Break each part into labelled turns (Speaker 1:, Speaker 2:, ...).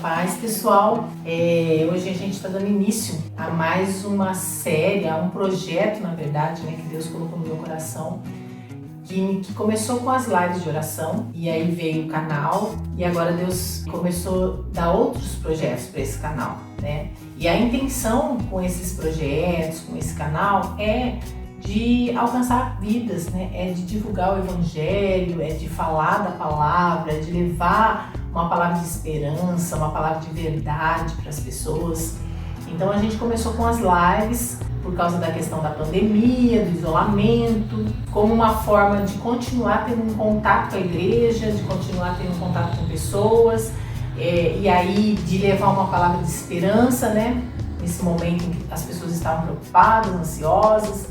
Speaker 1: Paz, pessoal, hoje a gente está dando início a mais uma série, a um projeto, na verdade, né, que Deus colocou no meu coração, que começou com as lives de oração, e aí veio o canal, e agora Deus começou a dar outros projetos para esse canal, né? E a intenção com esses projetos, com esse canal, é de alcançar vidas, né? É de divulgar o Evangelho, é de falar da palavra, é de levar uma palavra de esperança, uma palavra de verdade para as pessoas. Então a gente começou com as lives por causa da questão da pandemia, do isolamento, como uma forma de continuar tendo um contato com a igreja, de continuar tendo um contato com pessoas, e aí de levar uma palavra de esperança, né? Nesse momento em que as pessoas estavam preocupadas, ansiosas.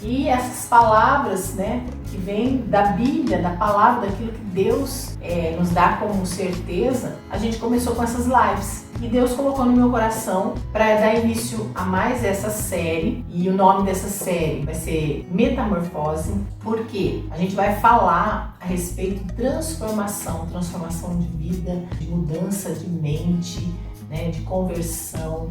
Speaker 1: E essas palavras, né, que vêm da Bíblia, da palavra, daquilo que Deus nos dá como certeza, a gente começou com essas lives. E Deus colocou no meu coração para dar início a mais essa série. E o nome dessa série vai ser Metamorfose, porque a gente vai falar a respeito de transformação de vida, de mudança de mente, né, de conversão,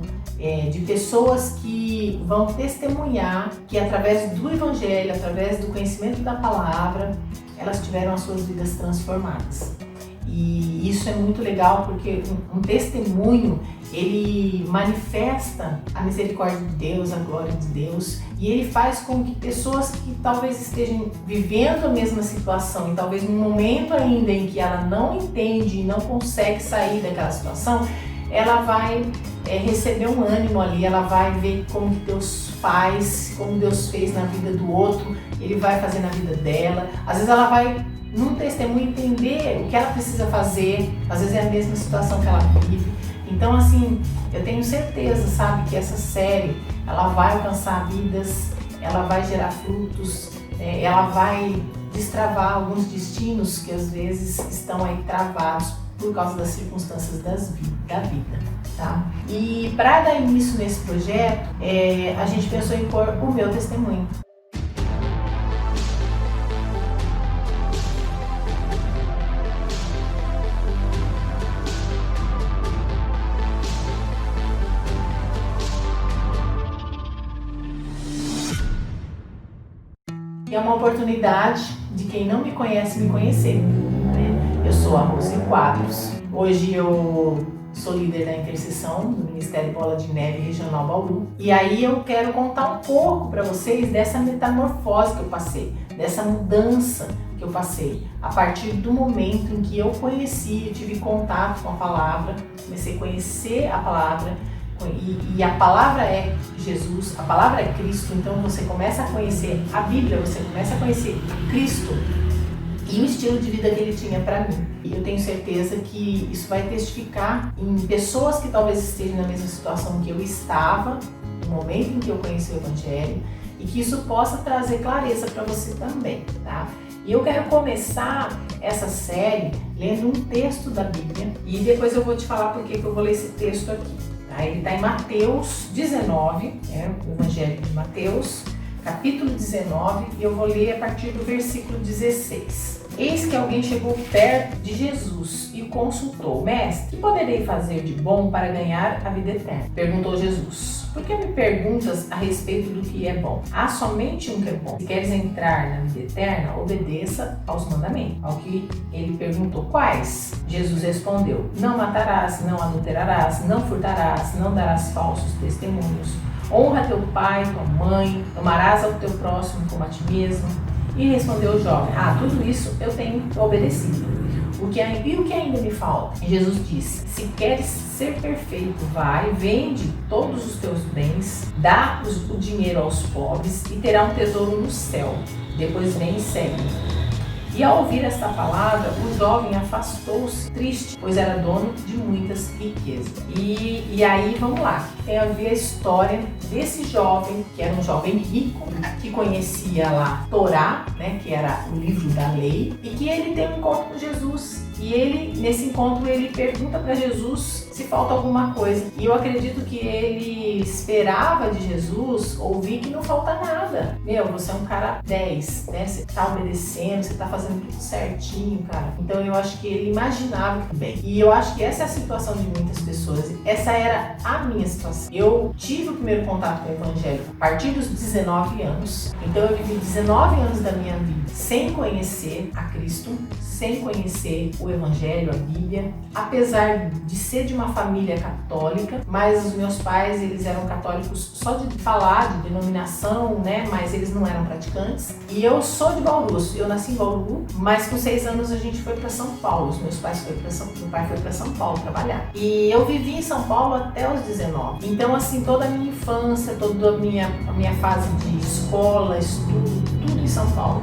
Speaker 1: de pessoas que vão testemunhar que através do Evangelho, através do conhecimento da palavra, elas tiveram as suas vidas transformadas. E isso é muito legal porque um testemunho, ele manifesta a misericórdia de Deus, a glória de Deus, e ele faz com que pessoas que talvez estejam vivendo a mesma situação e talvez num momento ainda em que ela não entende e não consegue sair daquela situação, ela vai receber um ânimo ali, ela vai ver como Deus faz, como Deus fez na vida do outro, Ele vai fazer na vida dela. Às vezes ela vai, num testemunho, entender o que ela precisa fazer, às vezes é a mesma situação que ela vive. Então, assim, eu tenho certeza, sabe, que essa série, ela vai alcançar vidas, ela vai gerar frutos, ela vai destravar alguns destinos que às vezes estão aí travados por causa das circunstâncias da vida, tá? E para dar início nesse projeto, a gente pensou em pôr o meu testemunho. E é uma oportunidade de quem não me conhece me conhecer, né? Eu sou a Rose Quadros. Hoje eu sou líder da intercessão do Ministério Bola de Neve Regional Bauru. E aí eu quero contar um pouco para vocês dessa metamorfose que eu passei, dessa mudança que eu passei, a partir do momento em que eu conheci, eu tive contato com a palavra, comecei a conhecer a palavra, e a palavra é Jesus, a palavra é Cristo, então você começa a conhecer a Bíblia, você começa a conhecer Cristo e o estilo de vida que ele tinha para mim. E eu tenho certeza que isso vai testificar em pessoas que talvez estejam na mesma situação que eu estava, no momento em que eu conheci o Evangelho, e que isso possa trazer clareza para você também, tá? E eu quero começar essa série lendo um texto da Bíblia, e depois eu vou te falar por que eu vou ler esse texto aqui. Ele está em Mateus 19, o Evangelho de Mateus, capítulo 19, e eu vou ler a partir do versículo 16. Eis que alguém chegou perto de Jesus e o consultou. Mestre, que poderei fazer de bom para ganhar a vida eterna? Perguntou Jesus. Por que me perguntas a respeito do que é bom? Há somente um que é bom. Se queres entrar na vida eterna, obedeça aos mandamentos. Ao que ele perguntou, quais? Jesus respondeu, não matarás, não adulterarás, não furtarás, não darás falsos testemunhos. Honra teu pai, tua mãe, amarás ao teu próximo como a ti mesmo. E respondeu o jovem, tudo isso eu tenho obedecido. O que ainda me falta? E Jesus disse, se queres ser perfeito, vai, vende todos os teus bens, dá o dinheiro aos pobres e terá um tesouro no céu. Depois vem e segue. E ao ouvir esta palavra, o jovem afastou-se triste, pois era dono de muitas riquezas. E aí, vamos lá, tem a ver a história desse jovem, que era um jovem rico, que conhecia lá Torá, né, que era o livro da lei, e que ele tem um encontro com Jesus. E ele, nesse encontro, ele pergunta para Jesus se falta alguma coisa. E eu acredito que ele esperava de Jesus ouvir que não falta nada. Meu, você é um cara 10, né? Você tá obedecendo, você tá fazendo tudo certinho, cara. Então eu acho que ele imaginava que bem. E eu acho que essa é a situação de muitas pessoas. Essa era a minha situação. Eu tive o primeiro contato com o Evangelho a partir dos 19 anos. Então eu vivi 19 anos da minha vida sem conhecer a Cristo, sem conhecer o Evangelho, a Bíblia, apesar de ser de uma família católica, mas os meus pais, eles eram católicos só de falar, de denominação, né, mas eles não eram praticantes. E eu sou de Bauru, eu nasci em Bauru, mas com 6 anos a gente foi para São Paulo, meu pai foi para São Paulo trabalhar. E eu vivi em São Paulo até os 19. Então, assim, toda a minha infância, toda a minha fase de escola, estudo, tudo em São Paulo.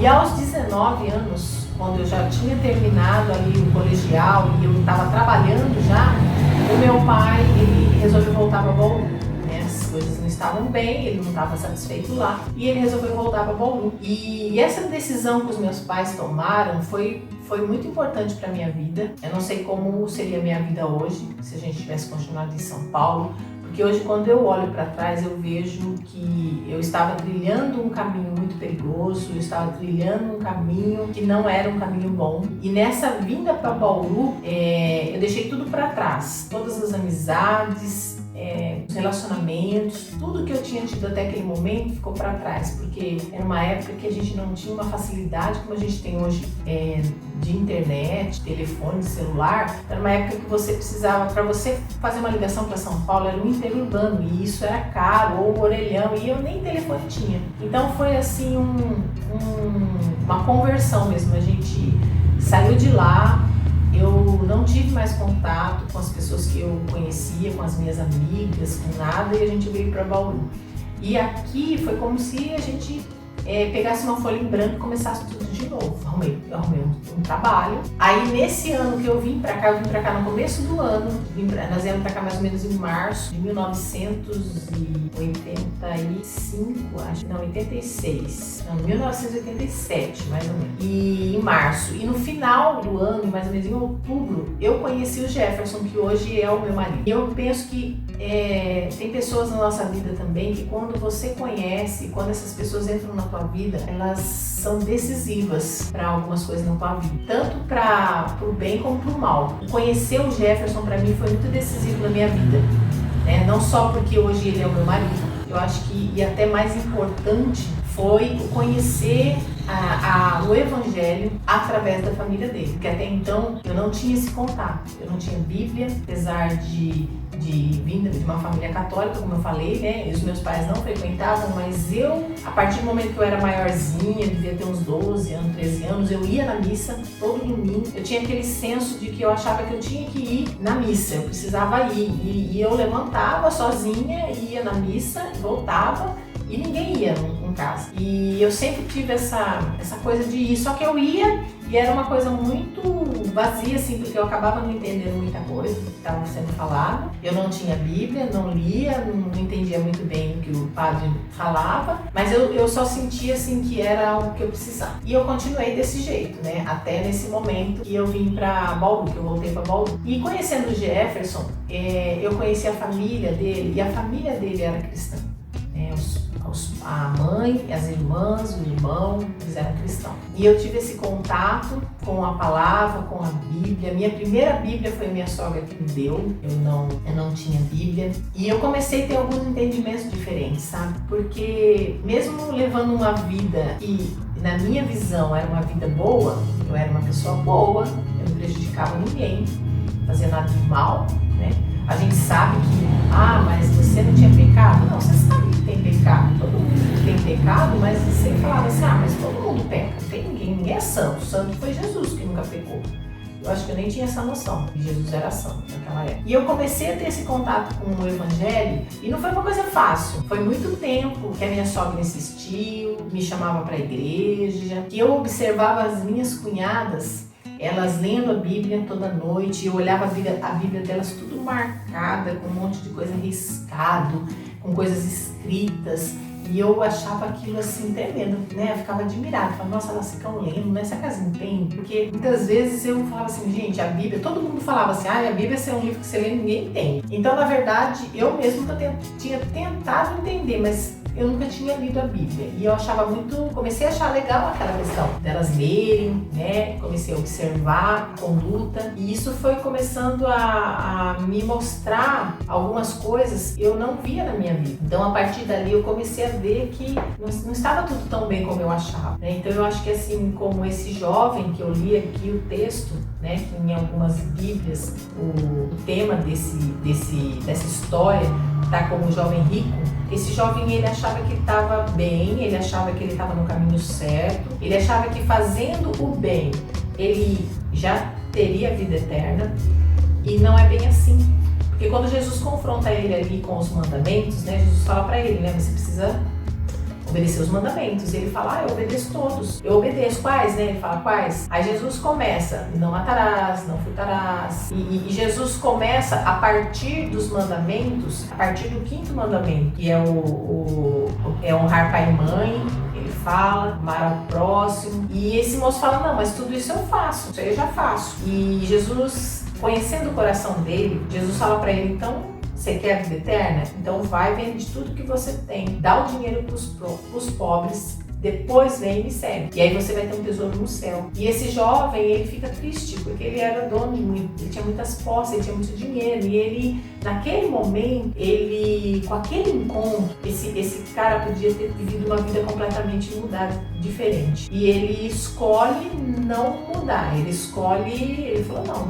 Speaker 1: E aos 19 anos, quando eu já tinha terminado ali o colegial e eu estava trabalhando já, o meu pai, ele resolveu voltar para Bauru, né? As coisas não estavam bem, ele não estava satisfeito lá e ele resolveu voltar para Bauru. E essa decisão que os meus pais tomaram foi muito importante para minha vida. Eu não sei como seria a minha vida hoje se a gente tivesse continuado em São Paulo. Porque hoje, quando eu olho para trás, eu vejo que eu estava trilhando um caminho muito perigoso, eu estava trilhando um caminho que não era um caminho bom. E nessa vinda para Bauru, eu deixei tudo para trás. Todas as amizades, os relacionamentos, tudo que eu tinha tido até aquele momento ficou para trás. Porque era uma época que a gente não tinha uma facilidade como a gente tem hoje de internet, telefone, celular. Era uma época que você precisava, para você fazer uma ligação para São Paulo, era um interurbano e isso era caro, ou um orelhão, e eu nem telefone tinha. Então foi assim uma conversão mesmo. A gente saiu de lá, eu não tive mais contato com as pessoas que eu conhecia, com as minhas amigas, com nada, e a gente veio para Bauru. E aqui foi como se a gente pegasse uma folha em branco e começasse tudo de novo. Eu arrumei um trabalho. Aí nesse ano que eu vim pra cá no começo do ano, nós viemos pra cá mais ou menos em março de 1985, acho, não, 86, não, 1987, mais ou menos, e em março. E no final do ano, mais ou menos em outubro, eu conheci o Jefferson, que hoje é o meu marido. E eu penso que tem pessoas na nossa vida também que quando você conhece, quando essas pessoas entram na tua vida, elas são decisivas para algumas coisas na tua vida, tanto para o bem como para o mal. E conhecer o Jefferson para mim foi muito decisivo na minha vida, né? Não só porque hoje ele é o meu marido, eu acho que, e até mais importante, foi o conhecer o Evangelho através da família dele, porque até então eu não tinha esse contato, eu não tinha Bíblia, apesar de vinda de uma família católica, como eu falei, né? E os meus pais não frequentavam, mas eu, a partir do momento que eu era maiorzinha, devia ter uns 12 anos, 13 anos, eu ia na missa todo domingo. Eu tinha aquele senso de que eu achava que eu tinha que ir na missa, eu precisava ir. E eu levantava sozinha, ia na missa, voltava e ninguém ia em casa. E eu sempre tive essa coisa de ir, só que eu ia e era uma coisa muito vazia, assim, porque eu acabava não entendendo muita coisa que estava sendo falado. Eu não tinha Bíblia, não lia, não entendia muito bem o que o padre falava, mas eu só sentia, assim, que era algo que eu precisava. E eu continuei desse jeito, né, até nesse momento que eu vim para Bauru, que eu voltei para Bauru. E conhecendo o Jefferson, eu conheci a família dele, e a família dele era cristã. A mãe, as irmãs, o irmão, eles eram cristãos. E eu tive esse contato com a palavra, com a Bíblia. Minha primeira Bíblia foi minha sogra que me deu. Eu não tinha Bíblia. E eu comecei a ter alguns entendimentos diferentes, sabe? Porque mesmo levando uma vida que, na minha visão, era uma vida boa, eu era uma pessoa boa, eu não prejudicava ninguém, não fazia nada de mal, né? A gente sabe que, mas você não tinha pecado? Não, você sabe que tem pecado, todo mundo tem pecado, mas você falava assim, mas todo mundo peca, não tem ninguém é santo, santo foi Jesus que nunca pecou. Eu acho que eu nem tinha essa noção, que Jesus era santo naquela época. E eu comecei a ter esse contato com o Evangelho, e não foi uma coisa fácil, foi muito tempo que a minha sogra insistiu, me chamava para a igreja, que eu observava as minhas cunhadas, elas lendo a Bíblia toda noite, eu olhava a Bíblia delas tudo marcada, com um monte de coisa riscado, com coisas escritas. E eu achava aquilo assim tremendo, né? Eu ficava admirada, falava, nossa, elas ficam lendo, né? Será que elas entendem? Porque muitas vezes eu falava assim, gente, a Bíblia, todo mundo falava assim, a Bíblia é um livro que você lê e ninguém entende. Então, na verdade, eu mesmo tinha tentado entender, mas eu nunca tinha lido a Bíblia. E eu achava comecei a achar legal aquela questão delas lerem, né? Comecei a observar a conduta. E isso foi começando a me mostrar algumas coisas que eu não via na minha vida. Então, a partir dali, eu comecei a ver que não estava tudo tão bem como eu achava, né? Então, eu acho que assim, como esse jovem que eu li aqui o texto, né? Que em algumas Bíblias, o tema dessa história tá como jovem rico. Esse jovem, ele achava que estava bem, ele achava que ele estava no caminho certo, ele achava que fazendo o bem, ele já teria vida eterna, e não é bem assim. Porque quando Jesus confronta ele ali com os mandamentos, né, Jesus fala para ele, né, você precisa obedecer os mandamentos. E ele fala, eu obedeço todos. Eu obedeço quais, né? Ele fala quais? Aí Jesus começa, não matarás, não furtarás. E Jesus começa a partir dos mandamentos, a partir do 5º mandamento, que é é honrar pai e mãe. Ele fala, amar ao próximo. E esse moço fala, não, mas tudo isso eu faço, isso aí eu já faço. E Jesus, conhecendo o coração dele, Jesus fala para ele, então, você quer a vida eterna? Então vai, vende tudo que você tem, dá o dinheiro pros pobres, depois vem e me segue. E aí você vai ter um tesouro no céu. E esse jovem, ele fica triste, porque ele era dono de muito, ele tinha muitas posses, ele tinha muito dinheiro. E ele, naquele momento, com aquele encontro, esse cara podia ter vivido uma vida completamente mudada, diferente. E ele escolhe não mudar, ele falou, não,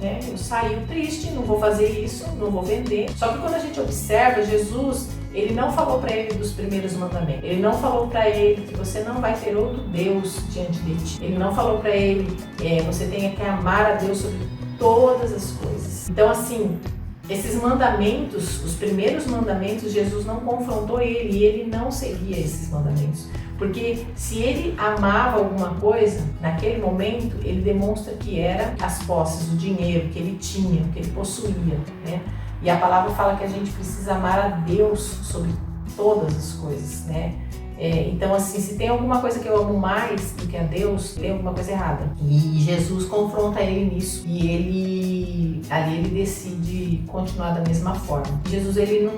Speaker 1: né? Eu saí triste, não vou fazer isso, não vou vender. Só que quando a gente observa, Jesus, ele não falou para ele dos primeiros mandamentos. Ele não falou para ele que você não vai ter outro Deus diante de ti. Ele não falou para ele você tem que amar a Deus sobre todas as coisas. Então, assim, esses mandamentos, os primeiros mandamentos, Jesus não confrontou ele e ele não seguia esses mandamentos. Porque se ele amava alguma coisa, naquele momento, ele demonstra que era as posses, o dinheiro que ele tinha, que ele possuía, né? E a palavra fala que a gente precisa amar a Deus sobre todas as coisas, né? Então, assim, se tem alguma coisa que eu amo mais do que a Deus, tem alguma coisa errada. E Jesus confronta ele nisso. E ele decide continuar da mesma forma. Jesus, ele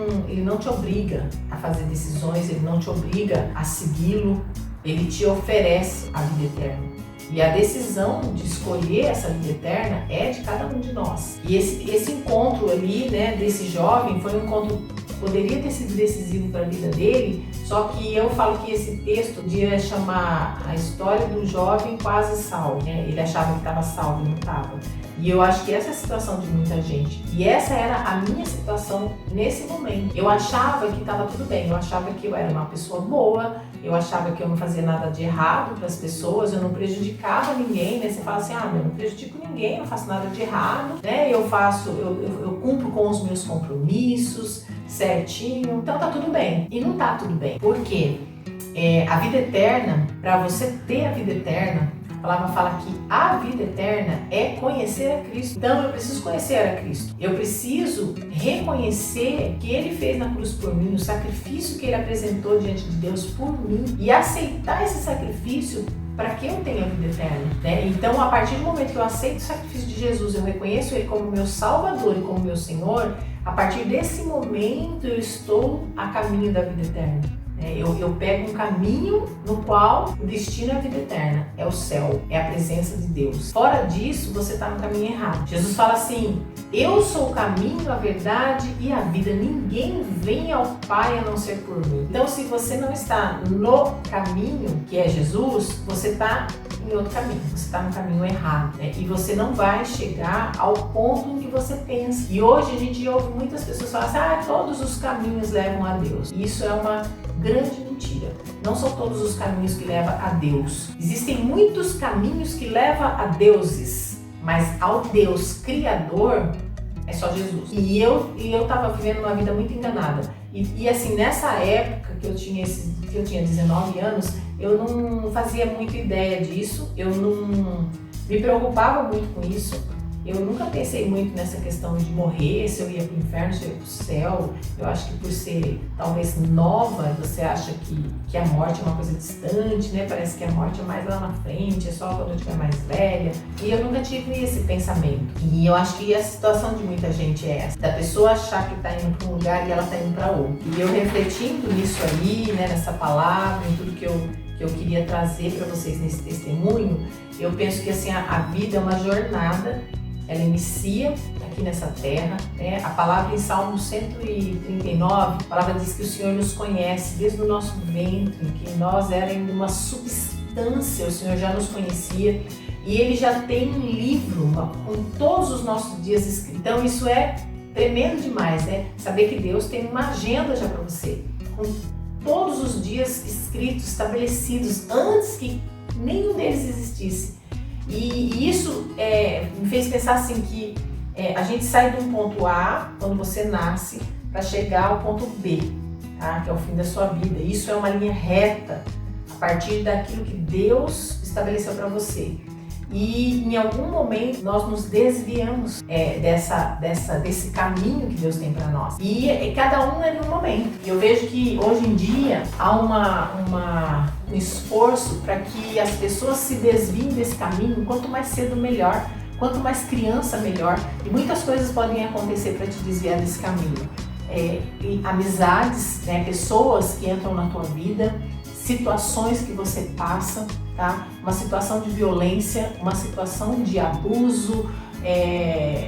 Speaker 1: não te obriga a fazer decisões, ele não te obriga a segui-lo, ele te oferece a vida eterna. E a decisão de escolher essa vida eterna é de cada um de nós. E esse encontro ali, né, desse jovem, foi um encontro que poderia ter sido decisivo para a vida dele, só que eu falo que esse texto podia chamar a história do jovem quase salvo, né? Ele achava que estava salvo e não estava. E eu acho que essa é a situação de muita gente. E essa era a minha situação nesse momento. Eu achava que estava tudo bem, eu achava que eu era uma pessoa boa, eu achava que eu não fazia nada de errado para as pessoas, eu não prejudicava ninguém, né? Você fala assim, eu não prejudico ninguém, eu não faço nada de errado, né? Eu cumpro com os meus compromissos certinho, então tá tudo bem. E não tá tudo bem. Por quê? A vida eterna, para você ter a vida eterna, a palavra fala que a vida eterna é conhecer a Cristo. Então eu preciso conhecer a Cristo. Eu preciso reconhecer que Ele fez na cruz por mim, o sacrifício que Ele apresentou diante de Deus por mim e aceitar esse sacrifício para que eu tenha a vida eterna, né? Então, a partir do momento que eu aceito o sacrifício de Jesus, eu reconheço Ele como meu Salvador e como meu Senhor, a partir desse momento eu estou a caminho da vida eterna. Eu pego um caminho no qual o destino é a vida eterna, é o céu, é a presença de Deus. Fora disso, você está no caminho errado. Jesus fala assim, eu sou o caminho, a verdade e a vida. Ninguém vem ao Pai a não ser por mim. Então, se você não está no caminho, que é Jesus, você está em outro caminho, você está no caminho errado, né? E você não vai chegar ao ponto em que você pensa. E hoje a gente ouve muitas pessoas falarem assim, todos os caminhos levam a Deus. E isso é uma grande mentira. Não são todos os caminhos que levam a Deus. Existem muitos caminhos que levam a deuses, mas ao Deus Criador é só Jesus. E eu estava vivendo uma vida muito enganada. E assim, nessa época que eu tinha 19 anos, eu não fazia muita ideia disso, eu não me preocupava muito com isso. eu nunca pensei muito nessa questão de morrer, se eu ia para o inferno, se eu ia para o céu. Eu acho que por ser talvez nova, você acha que a morte é uma coisa distante, né? Parece que a morte é mais lá na frente, é só quando eu estiver mais velha. E eu nunca tive esse pensamento. E eu acho que a situação de muita gente é essa, da pessoa achar que está indo para um lugar e ela está indo para outro. E eu refletindo nisso aí, né, nessa palavra, em tudo que eu queria trazer para vocês nesse testemunho, eu penso que assim, a vida é uma jornada. Ela inicia aqui nessa terra, né? A palavra em Salmo 139, a palavra diz que o Senhor nos conhece desde o nosso ventre, que nós éramos uma substância, o Senhor já nos conhecia e Ele já tem um livro com todos os nossos dias escritos. Então isso é tremendo demais, né? Saber que Deus tem uma agenda já para você, com todos os dias escritos, estabelecidos, antes que nenhum deles existisse. E isso me fez pensar assim que a gente sai de um ponto A, quando você nasce, para chegar ao ponto B, tá? Que é o fim da sua vida. Isso é uma linha reta a partir daquilo que Deus estabeleceu para você. E em algum momento nós nos desviamos desse caminho que Deus tem para nós. E cada um é num momento. E eu vejo que hoje em dia há um esforço para que as pessoas se desviem desse caminho, quanto mais cedo melhor, quanto mais criança melhor. E muitas coisas podem acontecer para te desviar desse caminho. Amizades, né, pessoas que entram na tua vida, situações que você passa, tá? Uma situação de violência, uma situação de abuso,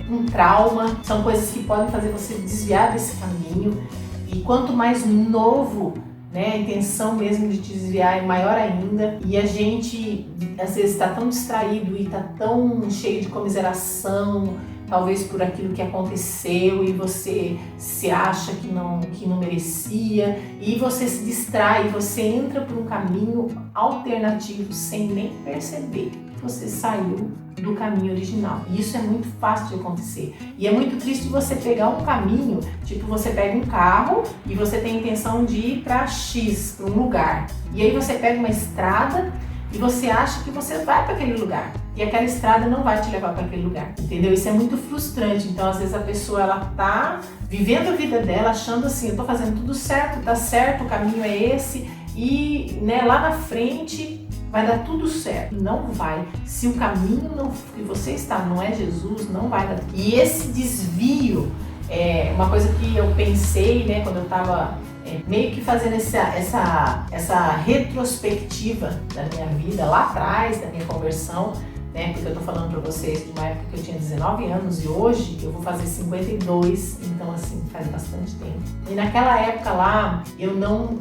Speaker 1: um trauma, são coisas que podem fazer você desviar desse caminho. E quanto mais novo, né, a intenção mesmo de te desviar é maior ainda. E a gente às vezes está tão distraído e está tão cheio de comiseração, talvez por aquilo que aconteceu, e você se acha que não merecia, e você se distrai, você entra por um caminho alternativo sem nem perceber que você saiu do caminho original. E isso é muito fácil de acontecer. E é muito triste você pegar um caminho, tipo você pega um carro e você tem a intenção de ir para X, para um lugar. E aí você pega uma estrada e você acha que você vai para aquele lugar. E aquela estrada não vai te levar para aquele lugar, entendeu? Isso é muito frustrante. Então, às vezes a pessoa, ela tá vivendo a vida dela, achando assim, eu tô fazendo tudo certo, tá certo, o caminho é esse, e né, lá na frente vai dar tudo certo. Não vai. Se o caminho que você está não é Jesus, não vai dar. E esse desvio é uma coisa que eu pensei, né, quando eu tava meio que fazendo essa retrospectiva da minha vida lá atrás, da minha conversão, né? Porque eu tô falando pra vocês de uma época que eu tinha 19 anos e hoje eu vou fazer 52, então assim, faz bastante tempo. E naquela época lá, eu não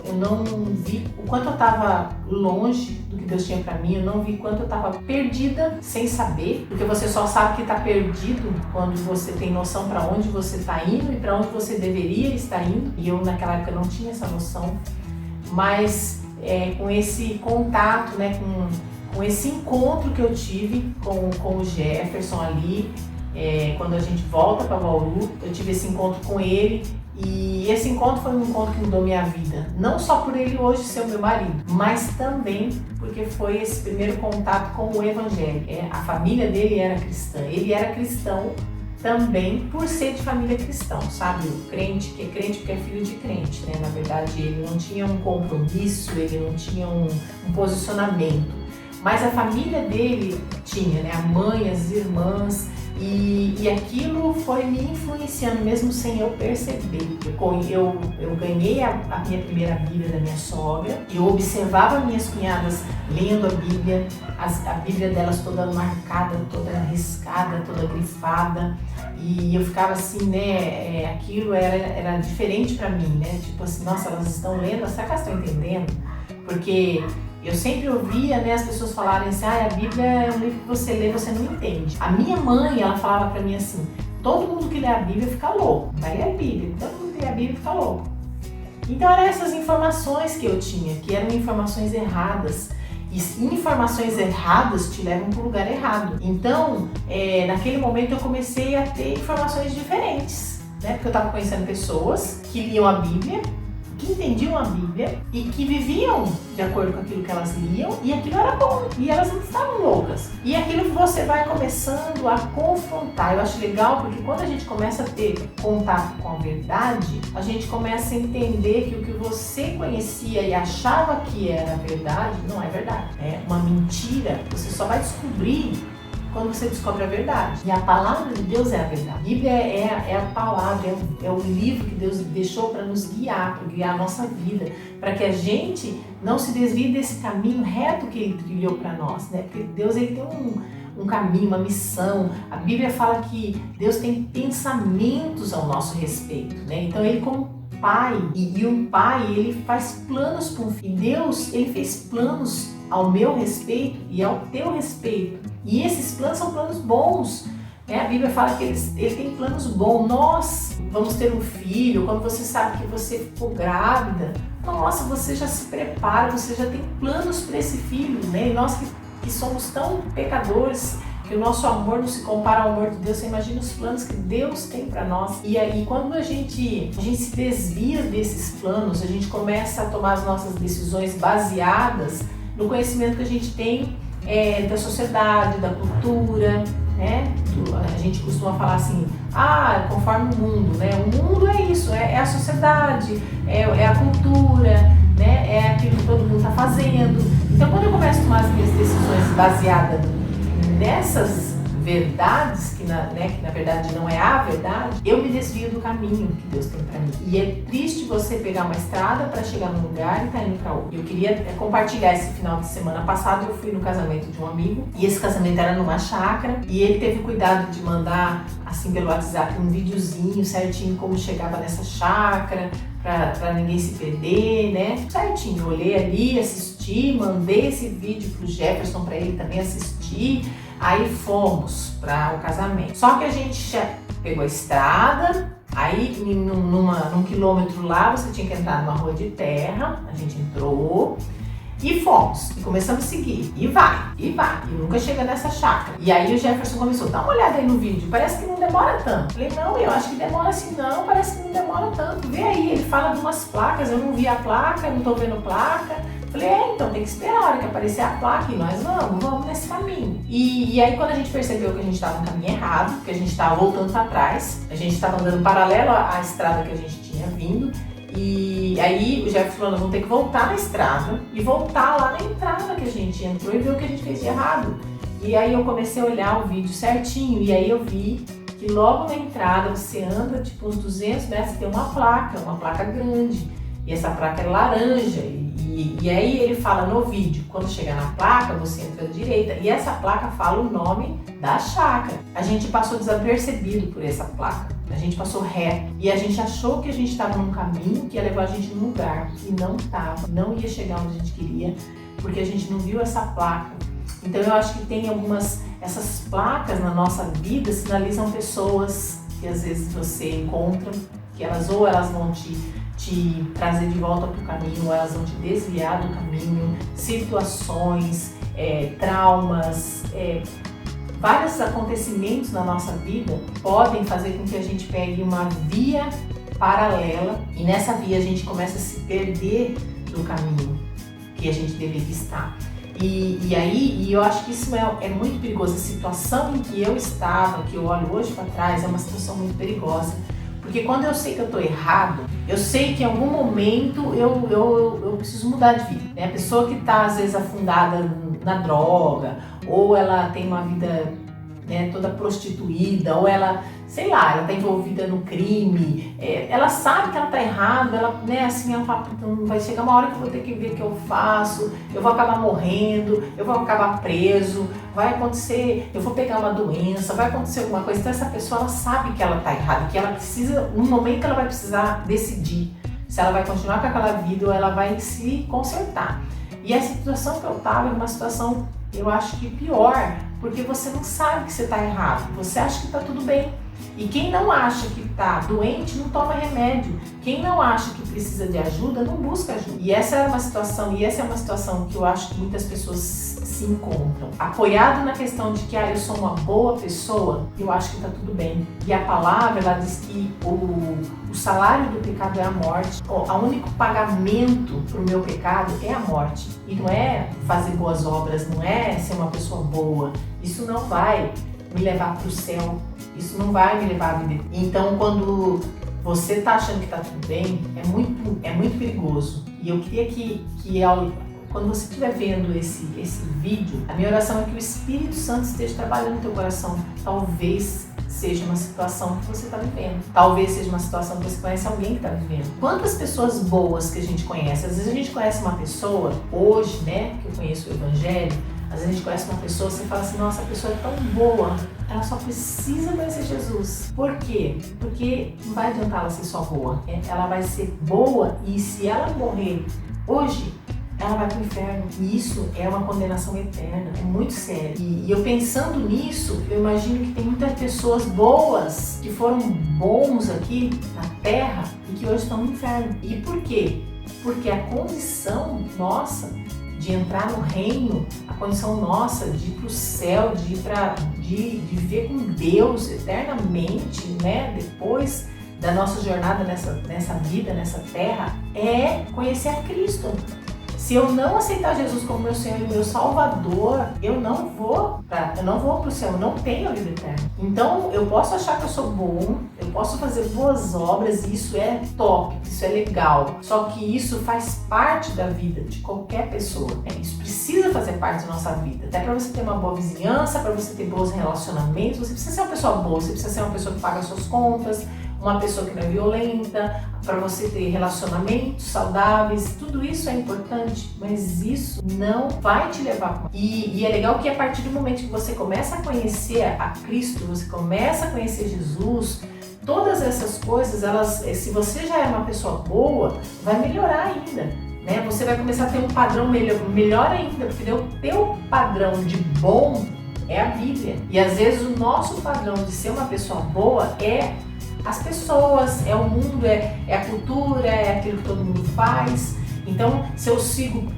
Speaker 1: vi o quanto eu tava longe do que Deus tinha pra mim, eu não vi quanto eu tava perdida sem saber, porque você só sabe que tá perdido quando você tem noção pra onde você tá indo e pra onde você deveria estar indo, e eu naquela época não tinha essa noção, mas com esse contato, né, com esse encontro que eu tive com o Jefferson ali, quando a gente volta para Bauru, eu tive esse encontro com ele, e esse encontro foi um encontro que mudou minha vida, não só por ele hoje ser o meu marido, mas também porque foi esse primeiro contato com o Evangelho. A família dele era cristã, ele era cristão também por ser de família cristã, sabe? O crente que é crente porque é filho de crente, né? Na verdade, ele não tinha um compromisso, ele não tinha um posicionamento. Mas a família dele tinha, né? A mãe, as irmãs, e aquilo foi me influenciando mesmo sem eu perceber. Eu ganhei a minha primeira Bíblia da minha sogra, eu observava minhas cunhadas lendo a Bíblia, a Bíblia delas toda marcada, toda riscada, toda grifada, e eu ficava assim, né? Aquilo era diferente para mim, né? Tipo assim, nossa, elas estão lendo, será que elas estão entendendo? Porque eu sempre ouvia, né, as pessoas falarem assim, a Bíblia é um livro que você lê, você não entende. A minha mãe, ela falava pra mim assim, todo mundo que lê a Bíblia fica louco, vai ler a Bíblia, todo mundo que lê a Bíblia fica louco. Então eram essas informações que eu tinha, que eram informações erradas. E informações erradas te levam para o lugar errado. Então, naquele momento eu comecei a ter informações diferentes, né? Porque eu estava conhecendo pessoas que liam a Bíblia, que entendiam a Bíblia e que viviam de acordo com aquilo que elas liam, e aquilo era bom, e elas não estavam loucas. E aquilo que você vai começando a confrontar. Eu acho legal porque quando a gente começa a ter contato com a verdade, a gente começa a entender que o que você conhecia e achava que era verdade, não é verdade. É uma mentira. Você só vai descobrir quando você descobre a verdade. E a palavra de Deus é a verdade. A Bíblia é a palavra, é o livro que Deus deixou para nos guiar, para guiar a nossa vida, para que a gente não se desvie desse caminho reto que Ele trilhou para nós, né? Porque Deus, Ele tem um caminho, uma missão. A Bíblia fala que Deus tem pensamentos ao nosso respeito, né? Então Ele, como pai, e um pai, ele faz planos para um filho. Deus, Ele fez planos ao meu respeito e ao teu respeito. E esses planos são planos bons. A Bíblia fala que ele tem planos bons. Nós vamos ter um filho, quando você sabe que você ficou grávida, nossa, você já se prepara, você já tem planos para esse filho, né? E nós que somos tão pecadores, que o nosso amor não se compara ao amor de Deus, você imagina os planos que Deus tem para nós. E aí, quando a gente se desvia desses planos, a gente começa a tomar as nossas decisões baseadas no conhecimento que a gente tem da sociedade, da cultura, né? A gente costuma falar assim, conforme o mundo, né? O mundo é isso, é a sociedade, é a cultura, né? É aquilo que todo mundo está fazendo. Então, quando eu começo a tomar as minhas decisões baseadas nessas verdades, que na verdade não é a verdade, eu me desvio do caminho que Deus tem para mim. E é triste você pegar uma estrada para chegar num lugar e tá indo para outro. Eu queria compartilhar esse final de semana passado, eu fui no casamento de um amigo, e esse casamento era numa chácara, e ele teve cuidado de mandar, assim, pelo WhatsApp, um videozinho certinho como chegava nessa chácara, para ninguém se perder, né? Certinho, eu olhei ali, assisti, mandei esse vídeo pro Jefferson para ele também assistir. Aí fomos para o casamento. Só que a gente já pegou a estrada, aí num quilômetro lá você tinha que entrar numa rua de terra, a gente entrou e fomos. E começamos a seguir. E vai. E nunca chega nessa chácara. E aí o Jefferson começou, dá uma olhada aí no vídeo, parece que não demora tanto. Falei, não, eu acho que demora assim, não, parece que não demora tanto. Vê aí, ele fala de umas placas, eu não vi a placa, não tô vendo placa. Falei, então tem que esperar a hora que aparecer a placa e nós vamos nesse caminho. E aí quando a gente percebeu que a gente estava no caminho errado, que a gente estava voltando para trás, a gente estava andando paralelo à estrada que a gente tinha vindo, e aí o Jefferson falou, nós vamos ter que voltar na estrada e voltar lá na entrada que a gente entrou e ver o que a gente fez de errado. E aí eu comecei a olhar o vídeo certinho e aí eu vi que logo na entrada você anda tipo uns 200 metros, tem uma placa grande, e essa placa é laranja. E aí ele fala no vídeo, quando chegar na placa, você entra à direita. E essa placa fala o nome da chácara. A gente passou desapercebido por essa placa. A gente passou reto. E a gente achou que a gente estava num caminho que ia levar a gente num lugar. E não estava. Não ia chegar onde a gente queria, porque a gente não viu essa placa. Então eu acho que tem essas placas na nossa vida sinalizam pessoas que às vezes você encontra, que elas vão te trazer de volta para o caminho, ou elas vão te desviar do caminho, situações, traumas, vários acontecimentos na nossa vida podem fazer com que a gente pegue uma via paralela e nessa via a gente começa a se perder do caminho que a gente deveria estar. E eu acho que isso é muito perigoso. A situação em que eu estava, que eu olho hoje para trás, é uma situação muito perigosa. Porque quando eu sei que eu estou errado, eu sei que em algum momento eu preciso mudar de vida. Né? A pessoa que está às vezes afundada na droga, ou ela tem uma vida, né, toda prostituída, ou ela, sei lá, ela está envolvida no crime, ela sabe que ela está errada, ela, né, assim, ela fala, então, vai chegar uma hora que eu vou ter que ver o que eu faço, eu vou acabar morrendo, eu vou acabar preso, vai acontecer, eu vou pegar uma doença, vai acontecer alguma coisa. Então essa pessoa, ela sabe que ela está errada, que ela precisa, no momento ela vai precisar decidir se ela vai continuar com aquela vida ou ela vai se consertar. E a situação que eu estava é uma situação, eu acho que pior, porque você não sabe que você está errado, você acha que está tudo bem. E quem não acha que está doente não toma remédio. Quem não acha que precisa de ajuda não busca ajuda. E essa é uma situação que eu acho que muitas pessoas se se encontram. Apoiado na questão de que eu sou uma boa pessoa, eu acho que está tudo bem. E a palavra, ela diz que o salário do pecado é a morte. O único pagamento para o meu pecado é a morte. E não é fazer boas obras, não é ser uma pessoa boa. Isso não vai me levar para o céu. Isso não vai me levar a vida. Então, quando você está achando que está tudo bem, é muito perigoso. E eu queria que quando você estiver vendo esse vídeo, a minha oração é que o Espírito Santo esteja trabalhando no teu coração. Talvez seja uma situação que você está vivendo. Talvez seja uma situação que você conhece alguém que está vivendo. Quantas pessoas boas que a gente conhece? Às vezes a gente conhece uma pessoa, hoje, né, que eu conheço o Evangelho, às vezes a gente conhece uma pessoa e você fala assim, nossa, a pessoa é tão boa, ela só precisa conhecer Jesus. Por quê? Porque não vai adiantar ela ser só boa. Ela vai ser boa e se ela morrer hoje, ela vai para o inferno. E isso é uma condenação eterna. É muito sério. E eu pensando nisso, eu imagino que tem muitas pessoas boas que foram bons aqui na Terra e que hoje estão no inferno. E por quê? Porque a condição nossa de entrar no reino, a condição nossa de ir para o céu, de viver com Deus eternamente, né? Depois da nossa jornada nessa vida, nessa terra, é conhecer a Cristo. Se eu não aceitar Jesus como meu Senhor e meu Salvador, eu não vou para o céu, eu não tenho a vida eterna. Então, eu posso achar que eu sou bom, eu posso fazer boas obras e isso é top, isso é legal. Só que isso faz parte da vida de qualquer pessoa. Isso precisa fazer parte da nossa vida. Até para você ter uma boa vizinhança, para você ter bons relacionamentos, você precisa ser uma pessoa boa, você precisa ser uma pessoa que paga suas contas, uma pessoa que não é violenta, para você ter relacionamentos saudáveis, tudo isso é importante, mas isso não vai te levar. E é legal que a partir do momento que você começa a conhecer a Cristo, você começa a conhecer Jesus, todas essas coisas, se você já é uma pessoa boa, vai melhorar ainda, né? Você vai começar a ter um padrão melhor ainda, porque o teu padrão de bom é a Bíblia. E às vezes o nosso padrão de ser uma pessoa boa é as pessoas, é o mundo, é a cultura, é aquilo que todo mundo faz. Então, se eu sigo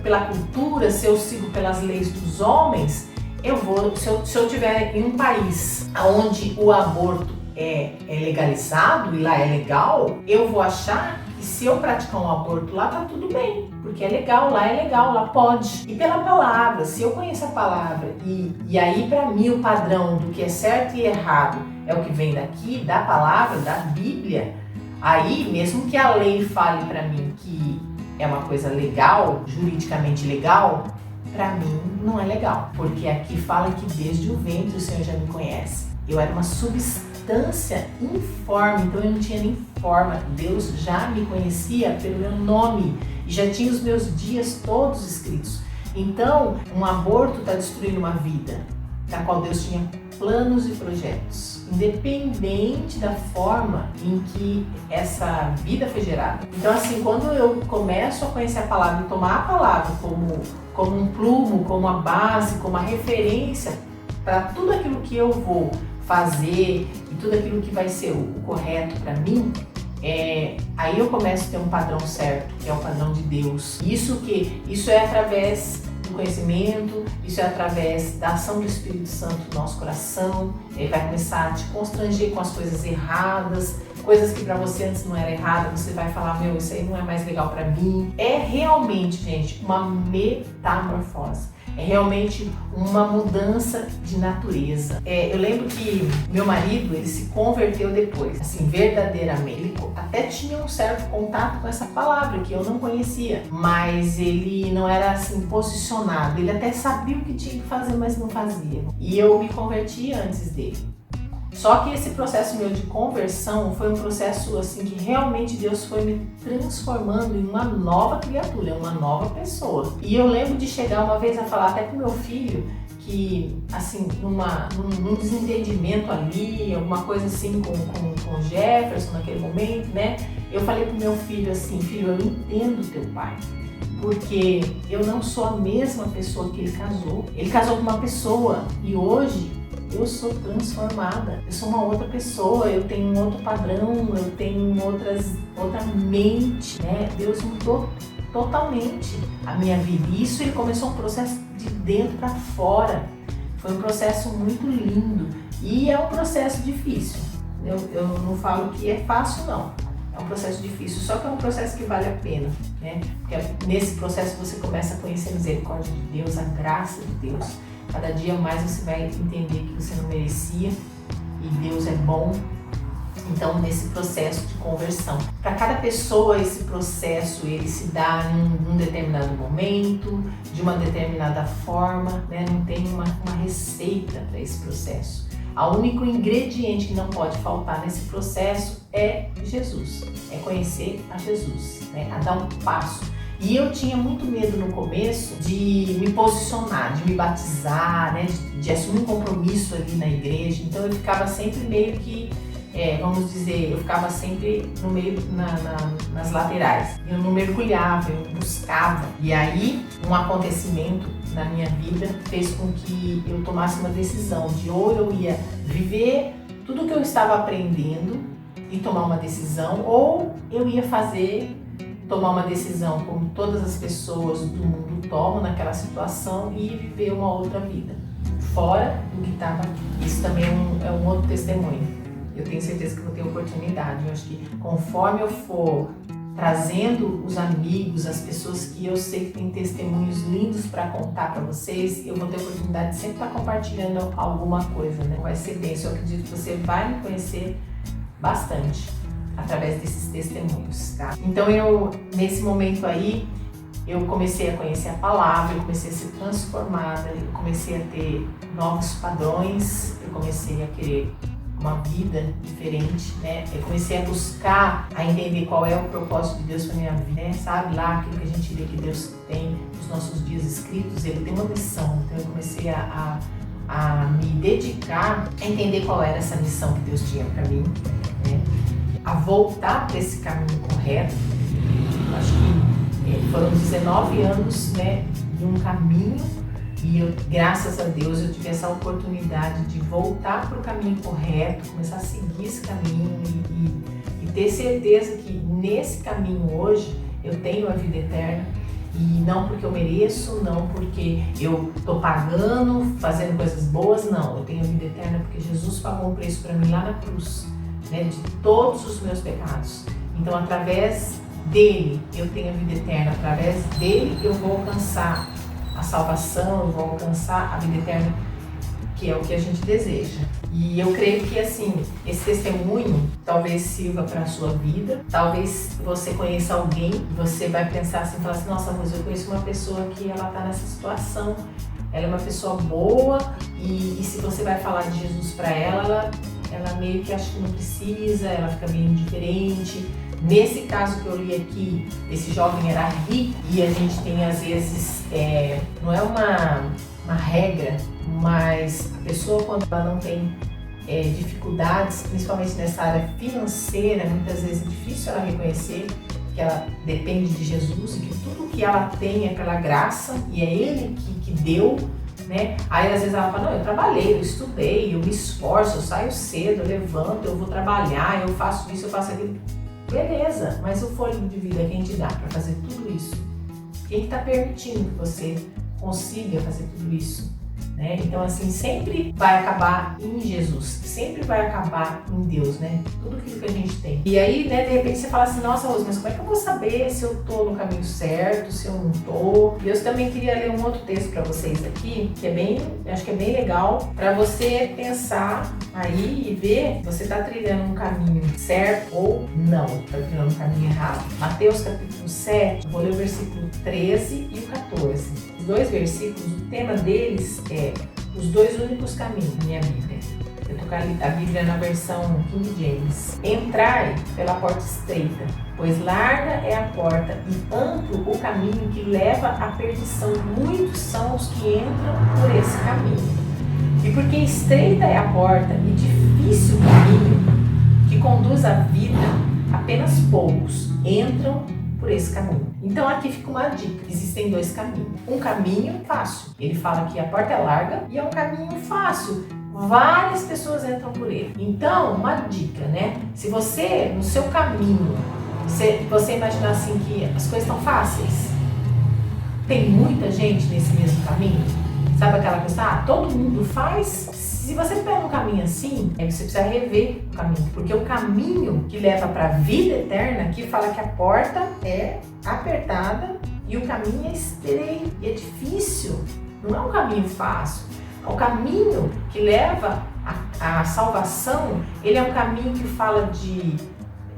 Speaker 1: pela cultura, se eu sigo pelas leis dos homens, se eu estiver em um país onde o aborto é legalizado e lá é legal, eu vou achar que se eu praticar um aborto lá, tá tudo bem, porque é legal, lá pode. E pela palavra, se eu conheço a palavra e aí para mim o padrão do que é certo e errado é o que vem daqui, da palavra, da Bíblia, aí mesmo que a lei fale para mim que é uma coisa legal, juridicamente legal, para mim não é legal, porque aqui fala que desde o ventre o Senhor já me conhece. Eu era uma substância informe, então eu não tinha nem forma. Deus já me conhecia pelo meu nome e já tinha os meus dias todos escritos. Então, um aborto está destruindo uma vida da qual Deus tinha planos e projetos, independente da forma em que essa vida foi gerada. Então, assim, quando eu começo a conhecer a palavra e tomar a palavra como um plumo, como a base, como a referência para tudo aquilo que eu vou fazer e tudo aquilo que vai ser o correto para mim, aí eu começo a ter um padrão certo, que é o padrão de Deus. Isso é através do conhecimento, isso é através da ação do Espírito Santo no nosso coração. Ele vai começar a te constranger com as coisas erradas, coisas que para você antes não era errada, você vai falar, isso aí não é mais legal para mim. É realmente, gente, uma metamorfose. É realmente uma mudança de natureza. Eu lembro que meu marido, ele se converteu depois, assim, verdadeiramente. Ele até tinha um certo contato com essa palavra que eu não conhecia, mas ele não era assim posicionado. Ele até sabia o que tinha que fazer, mas não fazia. E eu me converti antes dele. Só que esse processo meu de conversão foi um processo assim que realmente Deus foi me transformando em uma nova criatura, uma nova pessoa. E eu lembro de chegar uma vez a falar até com meu filho que, assim, num desentendimento ali, alguma coisa assim com o Jefferson naquele momento, né? Eu falei pro meu filho assim, filho, eu entendo teu pai. Porque eu não sou a mesma pessoa que ele casou. Ele casou com uma pessoa e hoje eu sou transformada, eu sou uma outra pessoa, eu tenho um outro padrão, eu tenho outra mente, né? Deus mudou totalmente a minha vida. E isso ele começou um processo de dentro para fora. Foi um processo muito lindo e é um processo difícil. Eu não falo que é fácil, não. É um processo difícil, só que é um processo que vale a pena, né? Porque nesse processo você começa a conhecer a misericórdia de Deus, a graça de Deus. Cada dia mais você vai entender que você não merecia e Deus é bom. Então, nesse processo de conversão, para cada pessoa esse processo ele se dá num determinado momento, de uma determinada forma, né? Não tem uma receita para esse processo. O único ingrediente que não pode faltar nesse processo é Jesus, é conhecer a Jesus, né? A dar um passo. E eu tinha muito medo no começo de me posicionar, de me batizar, né? De assumir um compromisso ali na igreja. Então eu ficava sempre meio que, vamos dizer, eu ficava sempre no meio, nas laterais. Eu não mergulhava, eu buscava. E aí, um acontecimento na minha vida fez com que eu tomasse uma decisão de ou eu ia viver tudo o que eu estava aprendendo e tomar uma decisão, ou eu ia tomar uma decisão como todas as pessoas do mundo tomam naquela situação e viver uma outra vida, fora do que estava aqui. Isso também é um outro testemunho. Eu tenho certeza que vou ter oportunidade. Eu acho que conforme eu for trazendo os amigos, as pessoas que eu sei que têm testemunhos lindos para contar para vocês, eu vou ter oportunidade de sempre estar compartilhando alguma coisa, né? Vai ser denso. Eu acredito que você vai me conhecer bastante através desses testemunhos, tá? Então nesse momento aí, eu comecei a conhecer a palavra, eu comecei a ser transformada, eu comecei a ter novos padrões, eu comecei a querer uma vida diferente, né? Eu comecei a buscar, a entender qual é o propósito de Deus para minha vida, né? Sabe lá aquilo que a gente vê que Deus tem nos nossos dias escritos, Ele tem uma missão. Então eu comecei a me dedicar a entender qual era essa missão que Deus tinha para mim, né? A voltar para esse caminho correto. Eu acho que foram 19 anos, né, de um caminho. E eu, graças a Deus, eu tive essa oportunidade de voltar para o caminho correto, começar a seguir esse caminho e ter certeza que nesse caminho hoje eu tenho a vida eterna. E não porque eu mereço, não porque eu estou pagando, fazendo coisas boas, não. Eu tenho a vida eterna porque Jesus pagou um preço para mim lá na cruz, né, de todos os meus pecados. Então, através dele, eu tenho a vida eterna. Através dele, eu vou alcançar a salvação, eu vou alcançar a vida eterna, que é o que a gente deseja. E eu creio que, assim, esse testemunho talvez sirva para a sua vida. Talvez você conheça alguém e você vai pensar assim, falar assim, nossa, mas eu conheço uma pessoa que ela está nessa situação, ela é uma pessoa boa e se você vai falar de Jesus para ela meio que acha que não precisa, ela fica meio indiferente. Nesse caso que eu li aqui, esse jovem era rico e a gente tem às vezes, não é uma regra, mas a pessoa quando ela não tem dificuldades, principalmente nessa área financeira, muitas vezes é difícil ela reconhecer que ela depende de Jesus e que tudo que ela tem é pela graça e é Ele que deu, né? Aí às vezes ela fala, não, eu trabalhei, eu estudei, eu me esforço, eu saio cedo, eu levanto, eu vou trabalhar, eu faço isso, eu faço aquilo. Beleza, mas o fôlego de vida quem te dá para fazer tudo isso? Quem está permitindo que você consiga fazer tudo isso? Né? Então, assim, sempre vai acabar em Jesus, sempre vai acabar em Deus, né? Tudo aquilo que a gente tem. E aí, né, de repente você fala assim, nossa, Rose, mas como é que eu vou saber se eu tô no caminho certo, se eu não tô? E eu também queria ler um outro texto para vocês aqui, que acho que é bem legal, para você pensar aí e ver se você tá trilhando um caminho certo ou não, tá trilhando um caminho errado. Mateus capítulo 7, vou ler o versículo 13 e o 14. Os dois versículos, o tema deles é os dois únicos caminhos da minha Bíblia. Eu tô com a Bíblia na versão King James. Entrai pela porta estreita, pois larga é a porta e amplo o caminho que leva à perdição. Muitos são os que entram por esse caminho. E porque estreita é a porta e difícil o caminho que conduz à vida, apenas poucos entram por esse caminho. Então aqui fica uma dica, existem dois caminhos. Um caminho fácil, ele fala que a porta é larga e é um caminho fácil, várias pessoas entram por ele. Então, uma dica, né? Se você, no seu caminho, você imaginar assim que as coisas estão fáceis, tem muita gente nesse mesmo caminho, Sabe aquela coisa, todo mundo faz? Se você pega um caminho assim, aí você precisa rever o caminho. Porque o caminho que leva para a vida eterna, aqui fala que a porta é apertada e o caminho é estreito e é difícil. Não é um caminho fácil. O caminho que leva à salvação, ele é um caminho que fala de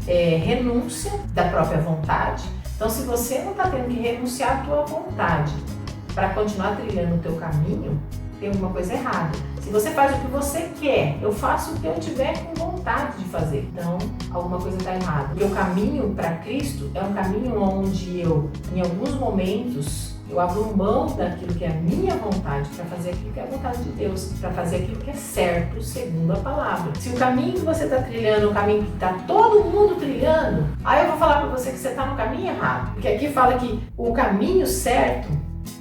Speaker 1: renúncia da própria vontade. Então, se você não está tendo que renunciar à tua vontade para continuar trilhando o teu caminho, tem alguma coisa errada. Se você faz o que você quer, eu faço o que eu tiver com vontade de fazer, então alguma coisa está errada. Porque o caminho para Cristo é um caminho onde eu, em alguns momentos, eu abro mão daquilo que é a minha vontade para fazer aquilo que é a vontade de Deus, para fazer aquilo que é certo, segundo a palavra. Se o caminho que você está trilhando é um caminho que está todo mundo trilhando, aí eu vou falar para você que você está no caminho errado. Porque aqui fala que o caminho certo,